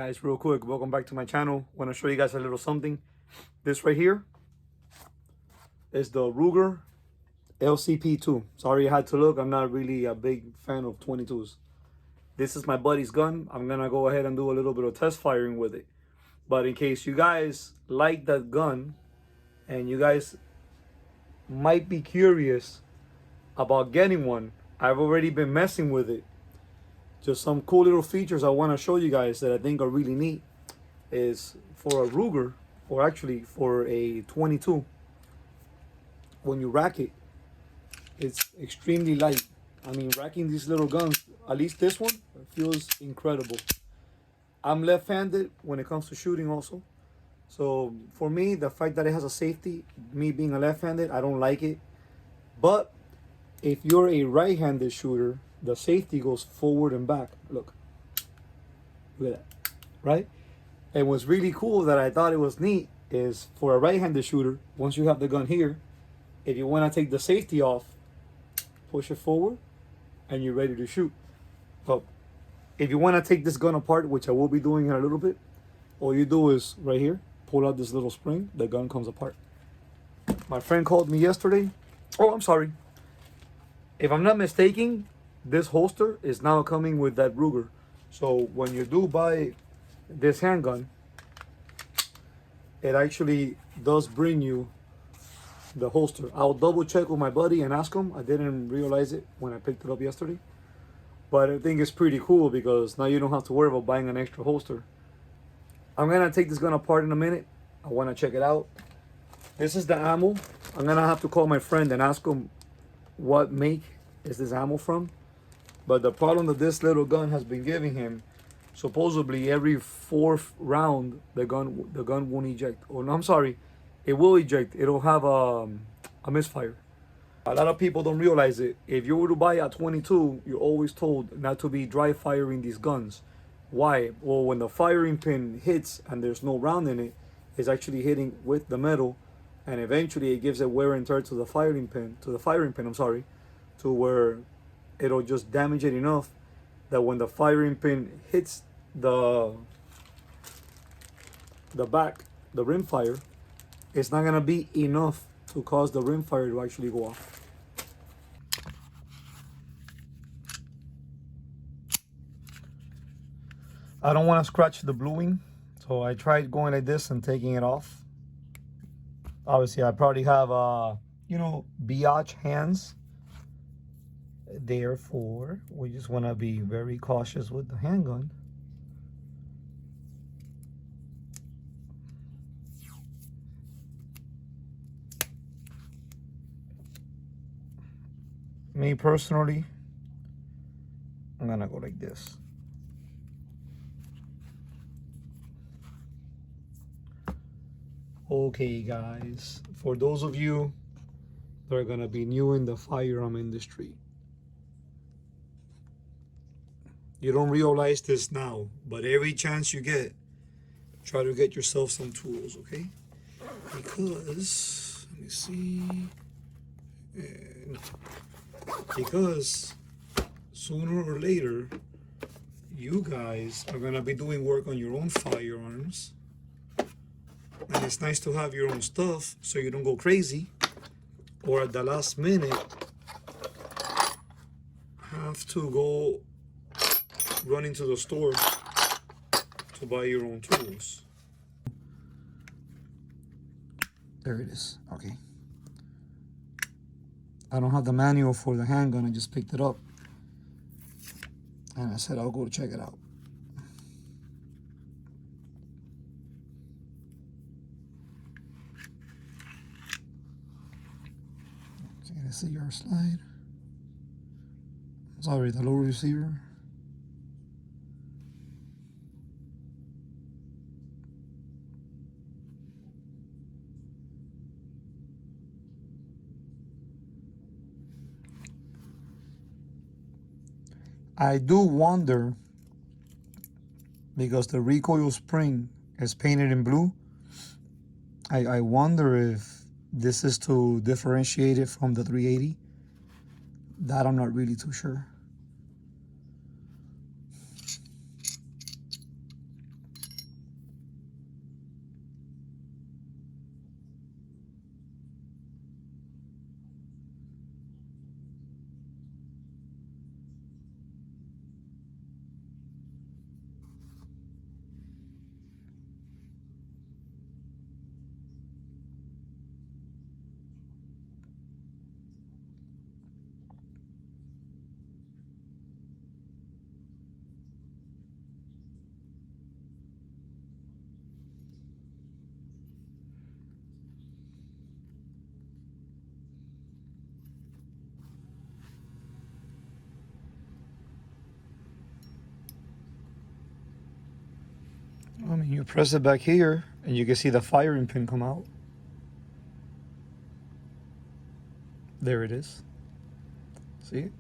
guys, real quick, welcome back to my channel. Want to show you guys a little something. This right here is the Ruger LCP 2. Sorry I had to look. I'm not really a big fan of 22s. This is my buddy's gun. I'm gonna go ahead and do a little bit of test firing with it. But in case you guys like that gun and you guys might be curious about getting one, I've already been messing with it. Just some cool little features I want to show you guys that I think are really neat is for a Ruger, or actually for a 22, when you rack it, it's extremely light. I mean, racking these little guns, at least this one, feels incredible. I'm left-handed when it comes to shooting also. So for me, the fact that it has a safety, me being a left-handed, I don't like it. But if you're a right-handed shooter, the safety goes forward and back. Look at that, right? And what's really cool that I thought it was neat is for a right-handed shooter, once you have the gun here, if you want to take the safety off, push it forward and you're ready to shoot. But if you want to take this gun apart, which I will be doing in a little bit, all you do is right here, pull out this little spring, the gun comes apart. My friend called me yesterday. Oh, I'm sorry. If I'm not mistaken, this holster is now coming with that Ruger. So when you do buy this handgun, it actually does bring you the holster. I'll double check with my buddy and ask him. I didn't realize it when I picked it up yesterday. But I think it's pretty cool because now you don't have to worry about buying an extra holster. I'm gonna take this gun apart in a minute. I wanna check it out. This is the ammo. I'm gonna have to call my friend and ask him what make is this ammo from. But the problem that this little gun has been giving him, supposedly every fourth round, the gun won't eject. Or no, I'm sorry, it will eject. It'll have a misfire. A lot of people don't realize it. If you were to buy a 22, you're always told not to be dry firing these guns. Why? Well, when the firing pin hits and there's no round in it, it's actually hitting with the metal, and eventually it gives a wear and tear to the firing pin. I'm sorry, to where it'll just damage it enough that when the firing pin hits the back, the rim fire, it's not gonna be enough to cause the rim fire to actually go off. I don't want to scratch the bluing, so I tried going like this and taking it off. Obviously, I probably have biatch hands. Therefore, we just want to be very cautious with the handgun. Me personally, I'm gonna go like this. Okay, guys, for those of you that are gonna be new in the firearm industry, you don't realize this now, but every chance you get, try to get yourself some tools, okay? Because, let me see, no. Because sooner or later, you guys are gonna be doing work on your own firearms, and it's nice to have your own stuff so you don't go crazy, or at the last minute, have to go run into the store to buy your own tools. There it is. Okay. I don't have the manual for the handgun. I just picked it up. And I said I'll go check it out. Okay, let's see your slide. Sorry, the lower receiver. I do wonder, because the recoil spring is painted in blue, I wonder if this is to differentiate it from the 380. That I'm not really too sure. and you press it back here and you can see the firing pin come out. There it is. See it?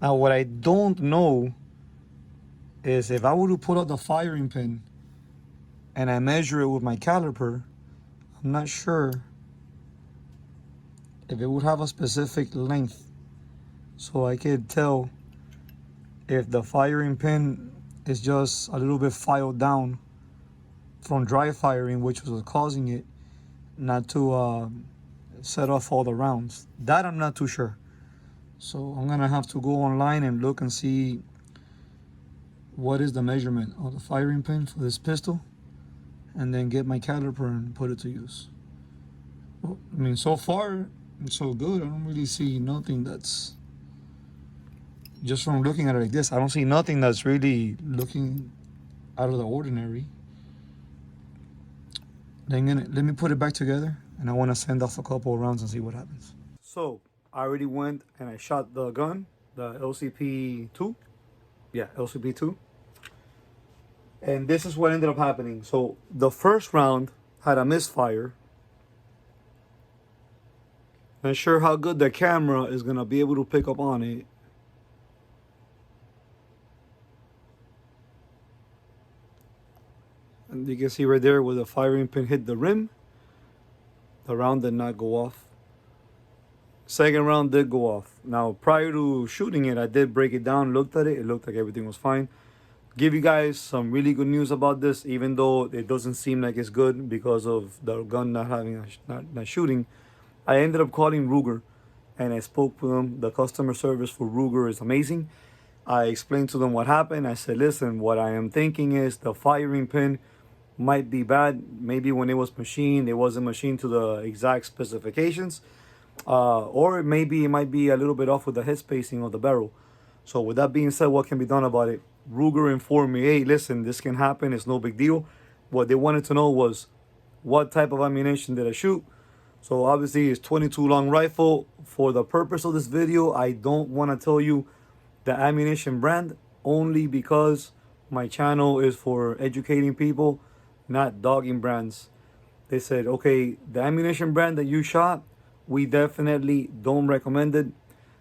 Now what I don't know is if I were to put out the firing pin and I measure it with my caliper, I'm not sure if it would have a specific length so I could tell if the firing pin is just a little bit filed down from dry firing, which was causing it not to set off all the rounds. That I'm not too sure. So I'm gonna have to go online and look and see what is the measurement of the firing pin for this pistol, and then get my caliper and put it to use. Well, I mean, so far it's so good. I don't really see nothing that's, just from looking at it like this, I don't see nothing that's really looking out of the ordinary. Then let me put it back together, and I want to send off a couple of rounds and see what happens. So I already went and I shot the gun, the LCP2. Yeah, LCP2. And this is what ended up happening. So the first round had a misfire. Not sure how good the camera is gonna be able to pick up on it. And you can see right there where the firing pin hit the rim. The round did not go off. Second round did go off. Now, prior to shooting it, I did break it down, looked at it. It looked like everything was fine. Give you guys some really good news about this, even though it doesn't seem like it's good because of the gun not having not shooting. I ended up calling Ruger, and I spoke with them. The customer service for Ruger is amazing. I explained to them what happened. I said, listen, what I am thinking is the firing pin might be bad. Maybe when it was machined, it wasn't machined to the exact specifications. Or maybe it might be a little bit off with the head spacing of the barrel. So with that being said, what can be done about it? Ruger informed me, hey, listen, this can happen. It's no big deal. What they wanted to know was what type of ammunition did I shoot? So obviously it's 22 long rifle. For the purpose of this video, I don't want to tell you the ammunition brand, only because my channel is for educating people, not dogging brands. They said, okay, the ammunition brand that you shot, we definitely don't recommend it.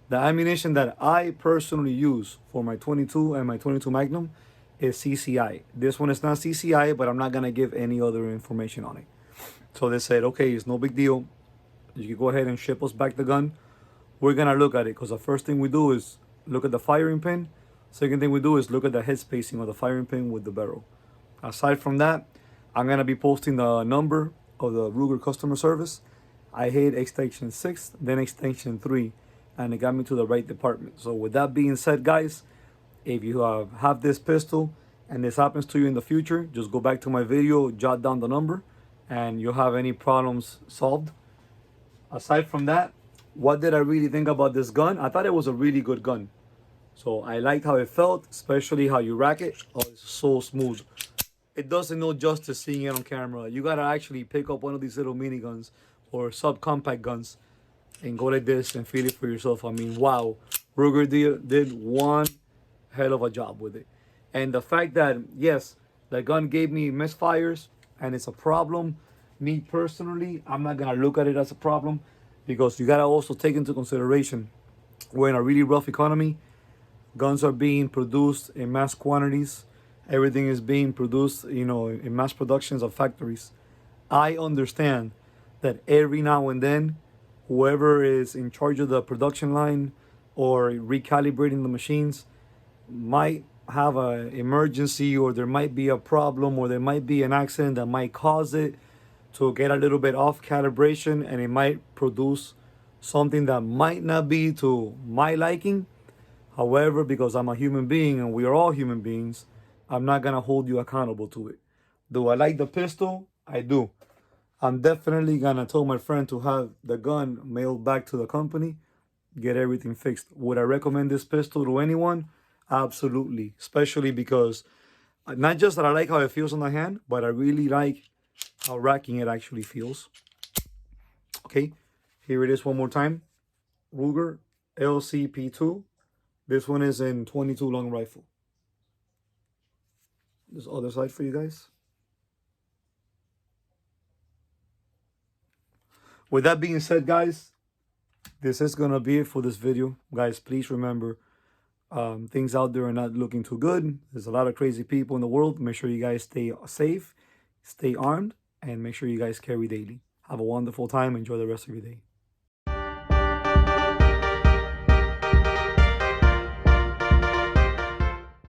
The ammunition that I personally use for my 22 and my 22 Magnum is CCI. This one is not CCI, but I'm not going to give any other information on it. So they said, okay, it's no big deal. You can go ahead and ship us back the gun. We're going to look at it, because the first thing we do is look at the firing pin. Second thing we do is look at the head spacing of the firing pin with the barrel. Aside from that, I'm going to be posting the number of the Ruger customer service. I hit extension 6, then extension 3, and it got me to the right department. So with that being said, guys, if you have this pistol and this happens to you in the future, just go back to my video, jot down the number, and you'll have any problems solved. Aside from that, what did I really think about this gun? I thought it was a really good gun. So I liked how it felt, especially how you rack it. Oh, it's so smooth. It doesn't know justice seeing it on camera. You gotta actually pick up one of these little miniguns or subcompact guns and go like this and feel it for yourself. I mean, wow. Ruger did one hell of a job with it. And the fact that, yes, the gun gave me misfires and it's a problem, me personally, I'm not gonna look at it as a problem, because you gotta also take into consideration we're in a really rough economy. Guns are being produced in mass quantities. Everything is being produced, in mass productions of factories. I understand that every now and then, whoever is in charge of the production line or recalibrating the machines might have an emergency, or there might be a problem, or there might be an accident that might cause it to get a little bit off calibration, and it might produce something that might not be to my liking. However, because I'm a human being and we are all human beings, I'm not going to hold you accountable to it. Do I like the pistol? I do. I'm definitely going to tell my friend to have the gun mailed back to the company, get everything fixed. Would I recommend this pistol to anyone? Absolutely. Especially because not just that I like how it feels on the hand, but I really like how racking it actually feels. Okay, here it is one more time. Ruger LCP2 This one is in 22 long rifle. This other side for you guys. With that being said, guys, this is gonna be it for this video. Guys, please remember, things out there are not looking too good. There's a lot of crazy people in the world. Make sure you guys stay safe, stay armed, and make sure you guys carry daily. Have a wonderful time. Enjoy the rest of your day.